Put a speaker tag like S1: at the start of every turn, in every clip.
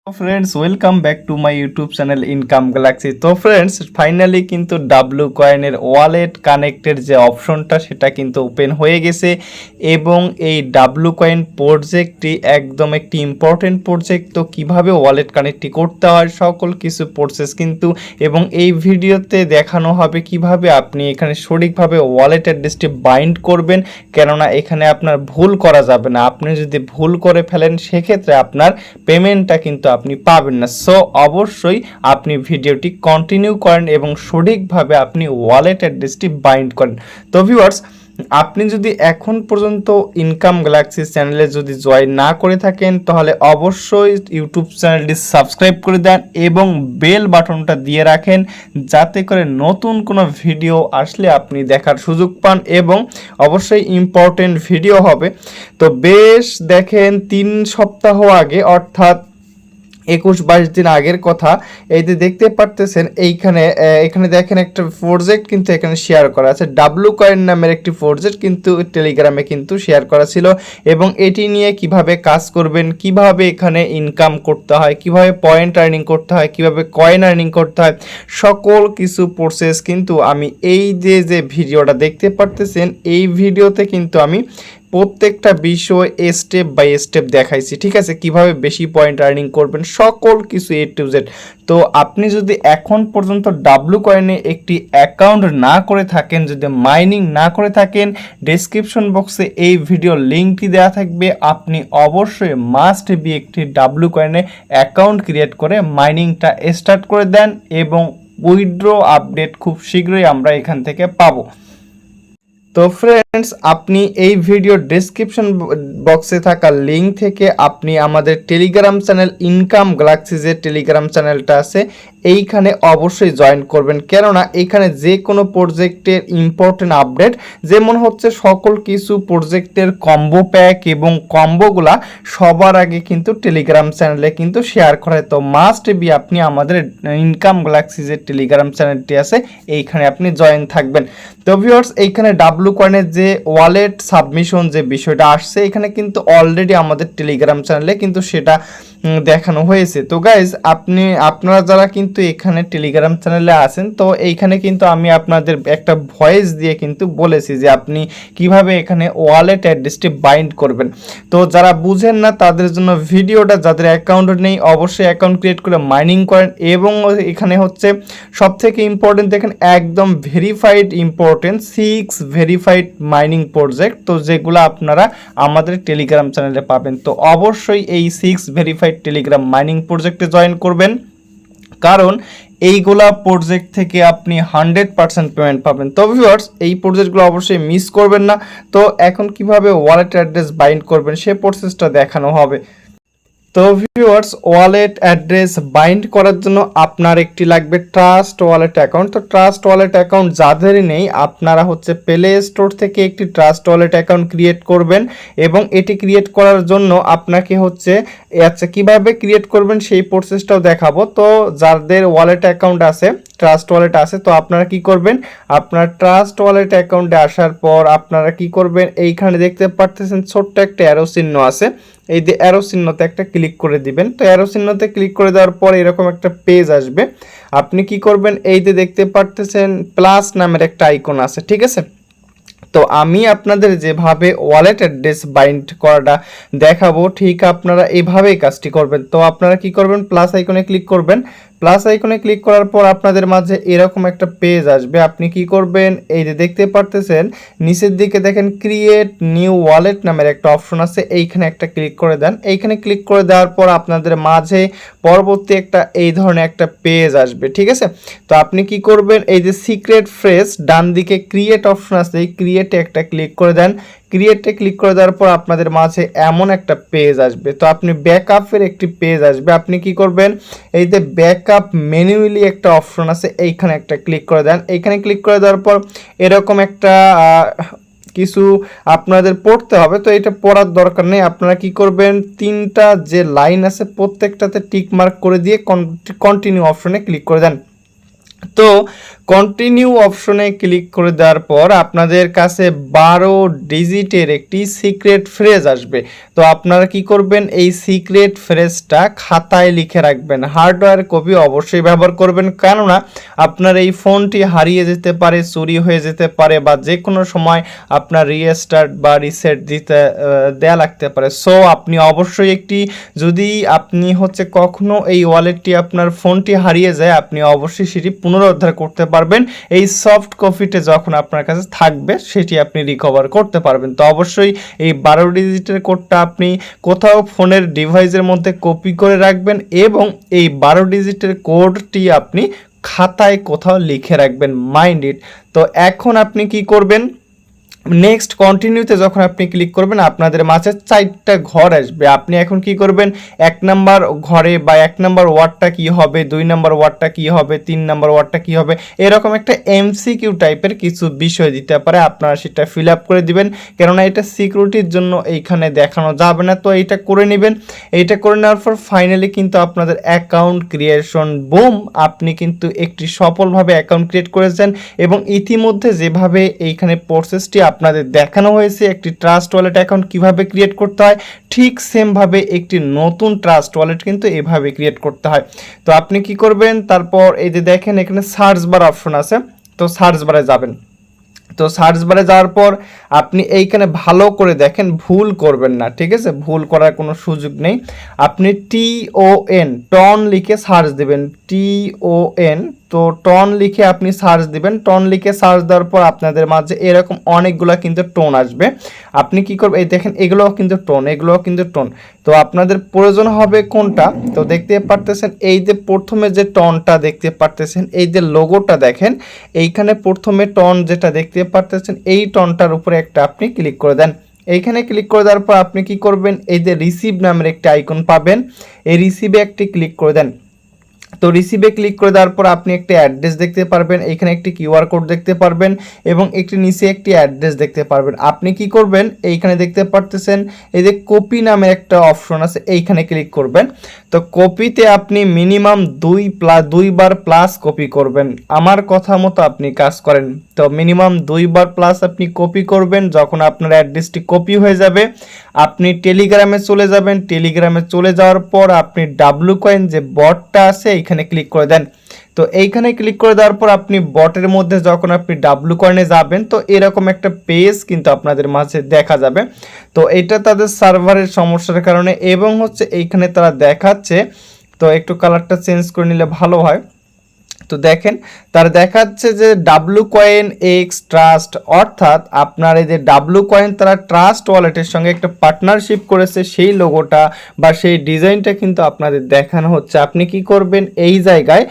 S1: Friends welcome back to my YouTube channel income galaxy. तो friends finally কিন্তু W কয়েনের wallet কানেক্টের যে অপশনটা সেটা কিন্তু ওপেন হয়ে গেছে এবং এই ডাব্লু কয়েন প্রজেক্টটি একদম একটি ইম্পর্টেন্ট প্রজেক্ট। তো কিভাবে ওয়ালেট কানেক্টটি করতে হয় সকল কিছু প্রসেস কিন্তু এবং এই ভিডিওতে দেখানো হবে কিভাবে আপনি এখানে সঠিকভাবে ওয়ালেট অ্যাড্রেসটি বাইন্ড করবেন, কেননা এখানে আপনার ভুল করা যাবে না। আপনি যদি ভুল করে ফেলেন সেক্ষেত্রে আপনার পেমেন্টটা কিন্তু আপনি পাবেন না। সো অবশ্যই আপনি ভিডিওটি কন্টিনিউ করেন এবং সঠিকভাবে আপনি ওয়ালেট অ্যাড্রেসটি বাইন্ড করেন। তো ভিউয়ার্স, আপনি যদি এখন পর্যন্ত ইনকাম গ্যালাক্সি চ্যানেলে যদি জয়েন না করে থাকেন তাহলে অবশ্যই ইউটিউব চ্যানেলটি সাবস্ক্রাইব করে দেন এবং বেল বাটনটা দিয়ে রাখেন, যাতে করে নতুন কোনো ভিডিও আসলে আপনি দেখার সুযোগ পান এবং অবশ্যই ইম্পর্টেন্ট ভিডিও হবে। তো বেশ দেখেন 3 সপ্তাহ আগে অর্থাৎ 21-22 দিন আগের কথা, এই যে দেখতে পারতেছেন এখানে দেখেন একটা প্রজেক্ট কিন্তু এখানে শেয়ার করা আছে। ডাব্লু কয়েন নামের একটি প্রজেক্ট কিন্তু টেলিগ্রামে কিন্তু শেয়ার করা ছিল এবং এটি নিয়ে কিভাবে কাজ করবেন, কিভাবে এখানে ইনকাম করতে হয়, কিভাবে পয়েন্ট আর্নিং করতে হয়, কিভাবে কয়েন আর্নিং করতে হয়, সকল কিছু প্রসেস কিন্তু আমি এই যে ভিডিওটা দেখতে পারতেছেন এই ভিডিওতে কিন্তু আমি প্রত্যেকটা বিষয় স্টেপ বাই স্টেপ দেখাইছি। ঠিক আছে, কিভাবে বেশি পয়েন্ট আর্নিং করবেন সকল কিছু A to Z। তো আপনি যদি এখন পর্যন্ত ডাব্লু কয়েনে একটি অ্যাকাউন্ট না করে থাকেন, যদি মাইনিং না করে থাকেন, ডেসক্রিপশন বক্সে এই ভিডিও লিঙ্কটি দেওয়া থাকবে। আপনি অবশ্যই মাস্ট বি একটি ডাব্লু কয়েনে অ্যাকাউন্ট ক্রিয়েট করে মাইনিংটা স্টার্ট করে দেন এবং উইথড্র আপডেট খুব শীঘ্রই আমরা এখান থেকে পাবো। তো ফ্রেন্ডস, আপনি এই ভিডিও ডেসক্রিপশন বক্সে থাকা লিঙ্ক থেকে আপনি আমাদের টেলিগ্রাম চ্যানেল ইনকাম গ্যালাক্সি যে টেলিগ্রাম চ্যানেলটা আছে এইখানে অবশ্যই জয়েন করবেন, কেননা এখানে যে কোনো প্রজেক্টের ইম্পর্টেন্ট আপডেট যেমন হচ্ছে সকল কিছু প্রজেক্টের কম্বো প্যাক এবং কম্বোগুলা সবার আগে কিন্তু টেলিগ্রাম চ্যানেলে কিন্তু শেয়ার করে। তো মাস্ট বি আপনি আমাদের ইনকাম গ্যালাক্সি যে টেলিগ্রাম চ্যানেলটি আছে এইখানে আপনি জয়েন থাকবেন। তো ভিউয়ার্স, এইখানে ডাব্লু কয়েনের যে ওয়ালেট সাবমিশন যে বিষয়টা আসছে এখানে কিন্তু অলরেডি আমাদের টেলিগ্রাম চ্যানেলে কিন্তু সেটা দেখানো হয়েছে। তো গাইজ, আপনারা যারা কিন্তু এখানে টেলিগ্রাম চ্যানেলে আছেন তো এইখানে কিন্তু আমি আপনাদের একটা ভয়েস দিয়ে কিন্তু বলেছি যে আপনি কিভাবে এখানে ওয়ালেট অ্যাড্রেসটি বাইন্ড করবেন। তো যারা বুঝেন না তাদের জন্য ভিডিওটা, যাদের অ্যাকাউন্ট নেই অবশ্যই অ্যাকাউন্ট ক্রিয়েট করে মাইনিং করেন এবং এখানে হচ্ছে সবথেকে ইম্পর্টেন্ট দেখেন একদম verified important 6 verified mining project, তো যেগুলো আপনারা আমাদের টেলিগ্রাম চ্যানেলে পাবেন। তো অবশ্যই এই 6 ভেরিফাইড টেলিগ্রাম মাইনিং প্রজেক্টে জয়েন করবেন, কারণ এইগুলা প্রজেক্ট থেকে আপনি 100% পেমেন্ট পাবেন। তো ভিউয়ার্স, এই প্রজেক্টগুলো অবশ্যই মিস করবেন না। তো এখন কিভাবে ওয়ালেট অ্যাড্রেস বাইন্ড করবেন সে প্রসেসটা দেখানো হবে। তো ভিউয়ার্স, ওয়ালেট অ্যাড্রেস বাইন্ড করার জন্য আপনার একটি লাগবে ট্রাস্ট ওয়ালেট অ্যাকাউন্ট। তো ট্রাস্ট ওয়ালেট অ্যাকাউন্ট যাদেরই নেই আপনারা হচ্ছে প্লে স্টোর থেকে একটি ট্রাস্ট ওয়ালেট অ্যাকাউন্ট ক্রিয়েট করবেন এবং এটি ক্রিয়েট করার জন্য আপনাকে হচ্ছে কিভাবে ক্রিয়েট করবেন সেই প্রসেসটাও দেখাবো। তো যাদের ওয়ালেট অ্যাকাউন্ট আছে, ট্রাস্ট ওয়ালেট আছে, তো আপনারা কি করবেন, আপনার ট্রাস্ট ওয়ালেট অ্যাকাউন্টে আসার পর আপনারা কি করবেন, এইখানে দেখতে পারতেছেন ছোট্ট একটা অ্যারো চিহ্ন আছে, এই যে অ্যারো চিহ্নতে একটা ক্লিক করে দিবেন। তো অ্যারো চিহ্নতে ক্লিক করে দেওয়ার পর এরকম একটা পেজ আসবে। আপনি কি করবেন, এই যে দেখতে পারতেছেন প্লাস নামের একটা আইকন আছে, ঠিক আছে। তো আমি আপনাদের যেভাবে ওয়ালেট অ্যাড্রেস বাইন্ড করাটা দেখাবো ঠিক আপনারা এইভাবেই কাজটি করবেন। তো আপনারা কি করবেন, প্লাস আইকনে ক্লিক করবেন। প্লাস আইকনে ক্লিক করার পর আপনাদের মাঝে এরকম একটা পেজ আসবে। আপনি কি করবেন, এই যে দেখতে পারতেছেন নিচের দিকে দেখেন ক্রিয়েট নিউ ওয়ালেট নামের একটা অপশন আছে, এইখানে একটা ক্লিক করে দেন। এইখানে ক্লিক করে দেওয়ার পর আপনাদের মাঝে পরবর্তী একটা এই ধরনের একটা পেজ আসবে, ঠিক আছে। তো আপনি কি করবেন, এই যে সিক্রেট ফ্রেজ ডান দিকে ক্রিয়েট অপশন আছে, এই ক্রিয়েটে একটা ক্লিক করে দেন। ক্রিয়েটে ক্লিক করে দেওয়ার পর আপনাদের মাঝে এমন একটা পেজ আসবে। তো আপনি ব্যাকআপের একটি পেজ আসবে। আপনি কি করবেন, এই যে ব্যাকআপ ম্যানুয়ালি একটা অপশন আছে এইখানে একটা ক্লিক করে দেন। এইখানে ক্লিক করে দেওয়ার পর এরকম একটা কিছু আপনাদের পড়তে হবে। তো এটা পড়ার দরকার নেই, আপনারা কি করবেন, 3টা যে লাইন আছে প্রত্যেকটাতে টিক মার্ক করে দিয়ে কন্টিনিউ অপশনে ক্লিক করে দেন। তো কন্টিনিউ অপশনে ক্লিক করে দেওয়ার পর আপনাদের কাছে 12 ডিজিটের একটি সিক্রেট ফ্রেজ আসবে। তো আপনারা কি করবেন, এই সিক্রেট ফ্রেজটা খাতায় লিখে রাখবেন। হার্ডওয়্যার কপি অবশ্যই ব্যবহার করবেন, কেননা আপনার এই ফোনটি হারিয়ে যেতে পারে, চুরি হয়ে যেতে পারে, বা যে কোনো সময় আপনার রিস্টার্ট বা রিসেট দিতে দেয়া লাগতে পারে। সো আপনি অবশ্যই একটি, যদি আপনি হচ্ছে কখনো এই ওয়ালেটটি আপনার ফোনটি হারিয়ে যায়, আপনি অবশ্যই সেটি পুনরুদ্ধার করতে পারবেন। এই সফট কপিতে যখন আপনার কাছে থাকবে সেটি আপনি রিকভার করতে পারবেন। তো অবশ্যই এই 12 ডিজিটের কোডটা আপনি কোথাও ফোনের ডিভাইসের মধ্যে কপি করে রাখবেন এবং এই 12 ডিজিটের কোডটি আপনি খাতায় কোথাও লিখে রাখবেন, মাইন্ড ইট। তো এখন আপনি কি করবেন, নেক্সট কন্টিনিউতে যখন আপনি ক্লিক করবেন আপনাদের মাঝে 4টা ঘর আসবে। আপনি এখন কি করবেন, 1 নাম্বার ঘরে বা 1 নাম্বার ওয়ার্ডটা কি হবে, 2 নাম্বার ওয়ার্ডটা কি হবে, 3 নাম্বার ওয়ার্ডটা কি হবে, এরকম একটা এমসিকিউ টাইপের কিছু বিষয় দিতে পারে। আপনারা সেটা ফিল আপ করে দিবেন, কেননা এটা সিকিউরিটির জন্য এইখানে দেখানো যাবে না। তো এইটা করে নেবেন। এইটা করে নেওয়ার পর ফাইনালি কিন্তু আপনাদের অ্যাকাউন্ট ক্রিয়েশন, বুম, আপনি কিন্তু একটি সফলভাবে অ্যাকাউন্ট ক্রিয়েট করেছেন। এবং ইতিমধ্যে যেভাবে এইখানে প্রসেসটি আপনাদের দেখানো হয়েছে একটি ট্রাস্ট ওয়ালেট অ্যাকাউন্ট কিভাবে ক্রিয়েট করতে হয়, ঠিক সেমভাবে একটি নতুন ট্রাস্ট ওয়ালেট কিন্তু এভাবে ক্রিয়েট করতে হয়। তো আপনি কি করবেন, তারপর এই যে দেখেন এখানে সার্চ বার অপশন আছে, তো সার্চ বারে যাবেন। তো সার্চ বারে যাওয়ার পর আপনি এইখানে ভালো করে দেখেন, ভুল করবেন না, ঠিক আছে? ভুল করার কোনো সুযোগ নেই। আপনি TON টন লিখে সার্চ দেবেন, TON। তো টন লিখে আপনি সার্চ দিবেন। টন লিখে সার্চ দেওয়ার পর আপনাদের মাঝে এরকম অনেকগুলো কিন্তু টোন আসবে। আপনি কি করবেন, এই দেখেন এগুলোও কিন্তু টোন, এগুলোও কিন্তু টোন। তো আপনাদের প্রয়োজন হবে কোনটা, তো দেখতে পারতেছেন এই যে প্রথমে যে টনটা দেখতে পারতেছেন, এই যে লোগোটা দেখেন, এইখানে প্রথমে টন যেটা দেখতে পারতেছেন এই টনটার উপরে একটা আপনি ক্লিক করে দেন। এইখানে ক্লিক করে দেওয়ার পর আপনি কি করবেন, এই যে রিসিভ নামের একটা আইকন পাবেন, এই রিসিভে একটি ক্লিক করে দেন। তো রিসিভে ক্লিক করে দেওয়ার পর আপনি একটা অ্যাড্রেস দেখতে পারবেন, এখানে একটি কিউআর কোড দেখতে পারবেন এবং একটি নিচে একটি অ্যাড্রেস দেখতে পারবেন। আপনি কি করবেন, এইখানে দেখতে পারতেছেন এই যে কপি নামের একটা অপশন আছে, এইখানে ক্লিক করবেন। তো কপিতে আপনি মিনিমাম 2 বার প্লাস কপি করবেন। আমার কথা মতো আপনি কাজ করেন। তো মিনিমাম 2 বার প্লাস আপনি কপি করবেন। যখন আপনার অ্যাড্রেসটি কপি হয়ে যাবে আপনি টেলিগ্রামে চলে যাবেন। টেলিগ্রামে চলে যাওয়ার পর আপনি ডাব্লু কয়েন যে বটটা আছে এইখানে ক্লিক করে দেন। তো এইখানে ক্লিক করে দেওয়ার পর আপনি বটের মধ্যে যখন আপনি ডাব্লু কয়েনে যাবেন তো এরকম একটা পেজ কিন্তু আপনাদের মাঝে দেখা যাবে। তো এটা তাদের সার্ভারের সমস্যার কারণে এবং হচ্ছে এইখানে তারা দেখাচ্ছে, তো একটু কালারটা চেঞ্জ করে নিলে ভালো হয়। তো দেখেন তার দেখাচ্ছে যে ডাব্লু কয়েন এক্স ট্রাস্ট, অর্থাৎ আপনার এই যে ডাব্লু কয়েন তারা ট্রাস্ট ওয়ালেটের সঙ্গে একটা পার্টনারশিপ করেছে, সেই লোগোটা বা সেই ডিজাইনটা কিন্তু আপনাদের দেখানো হচ্ছে। আপনি কি করবেন, এই জায়গায়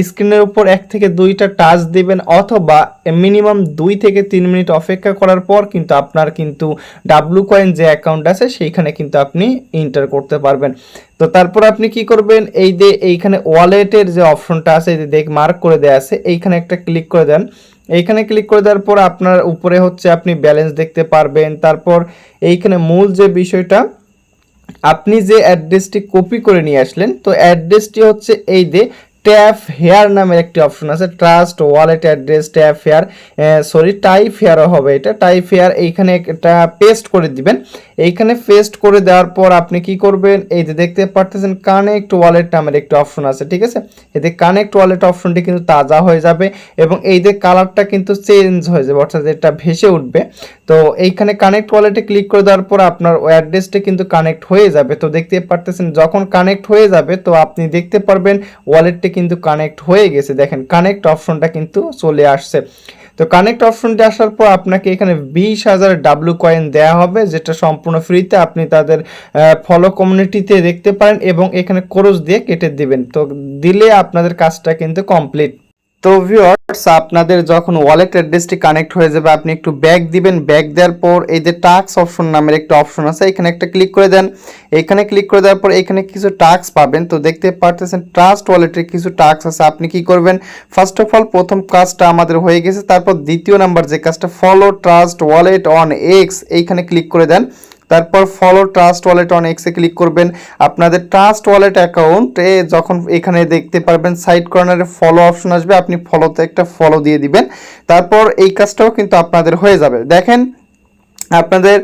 S1: স্ক্রিনের উপর 1 থেকে 2টা টাচ দিবেন অথবা মিনিমাম 2 থেকে 3 মিনিট অপেক্ষা করার পর কিন্তু আপনার কিন্তু ডাব্লু কয়েন যে অ্যাকাউন্ট আছে সেইখানে কিন্তু আপনি এন্টার করতে পারবেন। তো তারপর আপনি কি করবেন, এই যে এইখানে ওয়ালেটের যে অপশনটা আছে এই যে দেখ মার্ক করে দেয়া আছে, এইখানে একটা ক্লিক করে দেন। এইখানে ক্লিক করে দেওয়ার পর আপনার উপরে হচ্ছে আপনি ব্যালেন্স দেখতে পারবেন। তারপর এইখানে মূল যে বিষয়টা, আপনি যে অ্যাড্রেসটি কপি করে নিয়ে আসলেন, তো অ্যাড্রেসটি হচ্ছে এই যে ট্যাপ হেয়ার নামের একটি অপশন আছে, trust wallet address tap here, type হেয়ারও হবে, এটা টাইপ হেয়ার। এইখানে একটা পেস্ট করে দিবেন। এইখানে পেস্ট করে দেওয়ার পর আপনি কি করবেন, এই যে দেখতে পারতেছেন কানেক্ট ওয়ালেট নামের একটি অপশন আছে, ঠিক আছে? এতে কানেক্ট ওয়ালেট অপশনটি কিন্তু তাজা হয়ে যাবে এবং এই যে কালারটা কিন্তু চেঞ্জ হয়ে যাবে, অর্থাৎ এটা ভেসে উঠবে। তো এইখানে কানেক্ট ওয়ালেটে ক্লিক করে দেওয়ার পর আপনার অ্যাড্রেসটা কিন্তু কানেক্ট হয়ে যাবে। তো দেখতে পারতেছেন যখন কানেক্ট হয়ে যাবে তো আপনি দেখতে পারবেন ওয়ালেটটি কিন্তু কানেক্ট হয়ে গেছে। দেখেন কানেক্ট অপশনটা কিন্তু চলে আসছে। তো কানেক্ট অপশনটি আসার পর আপনাকে এখানে 20,000 ডাব্লু কয়েন দেওয়া হবে, যেটা সম্পূর্ণ ফ্রিতে আপনি তাদের ফলো কমিউনিটিতে দেখতে পারেন এবং এখানে ক্রস দিয়ে কেটে দিবেন। তো দিলে আপনাদের কাজটা কিন্তু কমপ্লিট। তো ভিউয়ার্স, আপনাদের যখন ওয়ালেট অ্যাড্রেসটি কানেক্ট হয়ে যাবে আপনি একটু ব্যাক দিবেন। ব্যাক দেওয়ার পর এই যে টাস্ক অপশন নামের একটা অপশন আছে, এখানে একটা ক্লিক করে দেন। এখানে ক্লিক করে দেওয়ার পর এখানে কিছু টাস্ক পাবেন। তো দেখতে পারতেছেন ট্রাস্ট ওয়ালেটের কিছু টাস্ক আছে। আপনি কি করবেন, ফার্স্ট অফ অল প্রথম কাজটা আমাদের হয়ে গেছে, তারপর দ্বিতীয় নাম্বার যে কাজটা follow trust wallet on x, এইখানে ক্লিক করে দেন। তারপর ফলো ট্রাস্ট ওয়ালেট অন এক্সে ক্লিক করবেন। আপনাদের ট্রাস্ট ওয়ালেট অ্যাকাউন্টে যখন এখানে দেখতে পারবেন সাইড কর্নারে ফলো অপশন আসবে, আপনি ফলোতে একটা ফলো দিয়ে দিবেন। তারপর এই কাজটাও কিন্তু আপনাদের হয়ে যাবে। দেখেন আপনাদের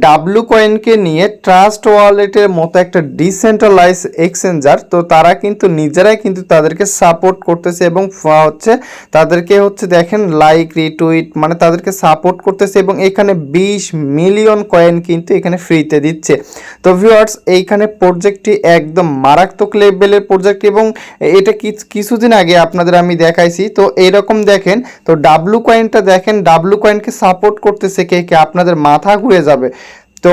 S1: ডাব্লু কয়েনকে নিয়ে ট্রাস্ট ওয়ালেটের মতো একটা ডিসেন্ট্রালাইজ এক্সচেঞ্জার, তো তারা কিন্তু নিজেরাই কিন্তু তাদেরকে সাপোর্ট করতেছে এবং হচ্ছে তাদেরকে হচ্ছে দেখেন লাইক রিটুইট মানে তাদেরকে সাপোর্ট করতেছে এবং এখানে 20 মিলিয়ন কয়েন কিন্তু এখানে ফ্রিতে দিচ্ছে। তো ভিউয়ার্স এইখানে প্রজেক্টটি একদম মারাত্মক লেভেলের প্রজেক্ট এবং এটা কিছুদিন আগে আপনাদের আমি দেখাইছি। তো এইরকম দেখেন, তো ডাব্লু কয়েনটা দেখেন, ডাব্লু কয়েনকে সাপোর্ট করতেছে কে কে, আপনাদের মাথা ঘুরে যাবে। তো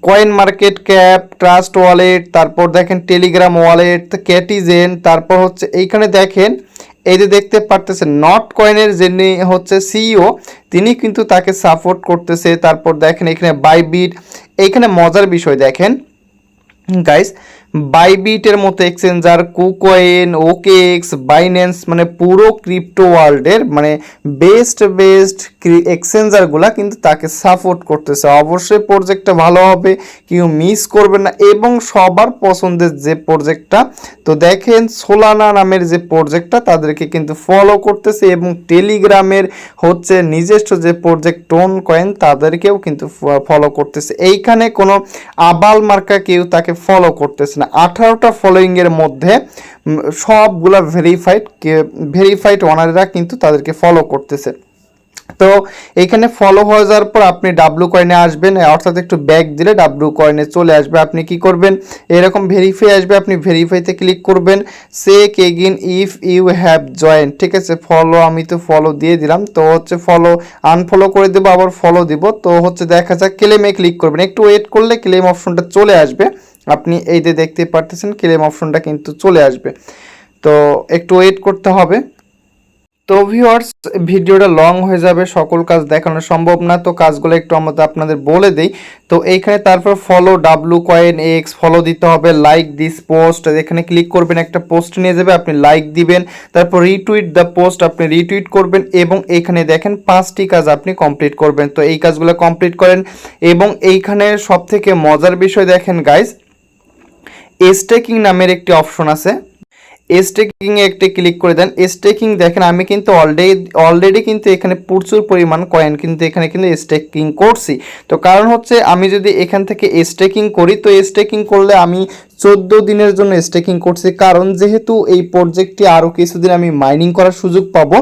S1: coin market cap, trust wallet, তারপর দেখেন টেলিগ্রাম ওয়ালেট, ক্যাটিজেন, তারপর হচ্ছে এইখানে দেখেন এই যে দেখতে পারতেছেন নট কয়েনের যিনি হচ্ছে সিইও তিনি কিন্তু তাকে সাপোর্ট করতেছে। তারপর দেখেন এখানে বাইবিট, এইখানে মজার বিষয় দেখেন গাইস, বাইবিটের মতো এক্সচেঞ্জার, কুকয়েন, ওকেএক্স, বাইন্যান্স মানে পুরো ক্রিপ্টো ওয়ার্ল্ডের মানে বেস্ট এক্সচেঞ্জারগুলা কিন্তু তাকে সাপোর্ট করতেছে। অবশ্যই প্রজেক্টটা ভালো হবে, কেউ মিস করবেন না এবং সবার পছন্দের যে প্রজেক্টটা, তো দেখেন সোলানা নামের যে প্রজেক্টটা তাদেরকে কিন্তু ফলো করতেছে এবং টেলিগ্রামের হচ্ছে নিজস্ব যে প্রজেক্ট টোন কয়েন তাদেরকেও কিন্তু ফলো করতেছে। এইখানে কোনো আবাল মার্কা কেউ তাকে ফলো করতেছে না। 18টা ফলোয়িংয়ের মধ্যে সবগুলা ভেরিফাইড ওনাররা কিন্তু তাদেরকে ফলো করতেছে। তো এখানে ফলো হয়ে যাওয়ার পর আপনি ডাব্লু কয়েনে আসবেন, অর্থাৎ একটু ব্যাক দিলে ডাব্লু কয়েনে চলে আসবে। আপনি কি করবেন, এরকম ভেরিফাই আসবে, আপনি ভেরিফাইতে ক্লিক করবেন। Check again if you have join, ঠিক আছে। ফলো আমি তো ফলো দিয়ে দিলাম, তো হচ্ছে ফলো আনফলো করে দেবো, আবার ফলো দিব। তো হচ্ছে দেখা যাক ক্লেমে ক্লিক করবেন, একটু ওয়েট করলে ক্লেম অপশনটা চলে আসবে। আপনি এই যে দেখতে পারতেছেন ক্লেম অপশনটা কিন্তু চলে আসবে, তো একটু ওয়েট করতে হবে। তো ভিউয়ার্স ভিডিওটা লং হয়ে যাবে, সকল কাজ দেখানো সম্ভব না, তো কাজগুলো একটু আমাদের আপনাদের বলে দেই। তো এইখানে তারপর follow W coin x follow দিতে হবে, লাইক দিস পোস্ট এখানে ক্লিক করবেন, একটা পোস্ট নিয়ে যাবে, আপনি লাইক দিবেন। তারপর রিটুইট দ্য পোস্ট আপনি রিটুইট করবেন এবং এইখানে দেখেন 5টি কাজ আপনি কমপ্লিট করবেন। তো এই কাজগুলো কমপ্লিট করেন এবং এইখানে সব থেকে মজার বিষয় দেখেন গাইজ, স্টেকিং নামের একটি অপশন আছে, স্টেকিং এ একটি ক্লিক করে দেন। স্টেকিং দেখেন আমি কিন্তু অলরেডি কিন্তু এখানে প্রচুর পরিমাণ কয়েন কিন্তু এখানে কিন্তু স্টেকিং করছি। তো কারণ হচ্ছে আমি যদি এখান থেকে স্টেকিং করি, তো স্টেকিং করলে আমি 14 দিনের জন্য স্টেকিং করছি, কারণ যেহেতু এই প্রজেক্টটি আরও কিছুদিন আমি মাইনিং করার সুযোগ পাবো।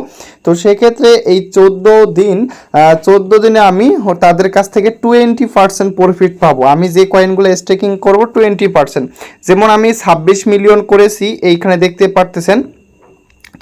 S1: তো সেক্ষেত্রে এই 14 দিনে আমি তাদের কাছ থেকে 20% প্রফিট পাবো। আমি যে কয়েনগুলো স্টেকিং করব 20%, যেমন আমি 26 মিলিয়ন করেছি এইখানে দেখতে পারতেছেন।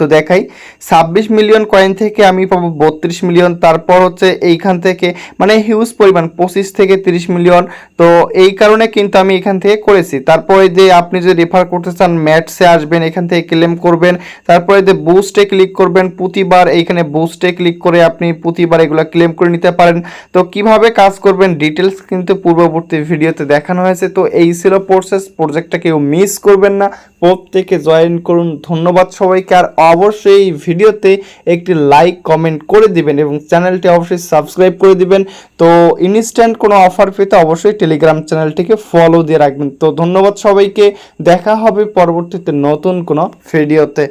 S1: তো দেখাই 26 মিলিয়ন কয়েন থেকে আমি পাবো 32 মিলিয়ন, তারপর হচ্ছে এইখান থেকে মানে হিউজ পরিমাণ 25 থেকে 30 মিলিয়ন। তো এই কারণে কিন্তু আমি এখান থেকে করেছি। তারপরে যে আপনি যদি রেফার করতে চান ম্যাটসে আসবেন, এখান থেকে ক্লেম করবেন, তারপরে যে বুস্টে ক্লিক করবেন, প্রতিবার এইখানে বুস্টে ক্লিক করে আপনি প্রতিবার এগুলো ক্লেম করে নিতে পারেন। তো কিভাবে কাজ করবেন ডিটেলস কিন্তু পূর্ববর্তী ভিডিওতে দেখানো হয়েছে। তো এই ছিল প্রসেস, প্রজেক্টটা কেউ মিস করবেন না, প্রত্যেকে জয়েন করুন। ধন্যবাদ সবাইকে, আর অবশ্যই এই ভিডিওতে একটি লাইক কমেন্ট করে দিবেন এবং চ্যানেলটি অবশ্যই সাবস্ক্রাইব করে দিবেন। তো ইনস্ট্যান্ট কোনো অফার পেতে অবশ্যই টেলিগ্রাম চ্যানেলটিকে ফলো দিয়ে রাখবেন। তো ধন্যবাদ সবাইকে, দেখা হবে পরবর্তীতে নতুন কোনো ভিডিওতে।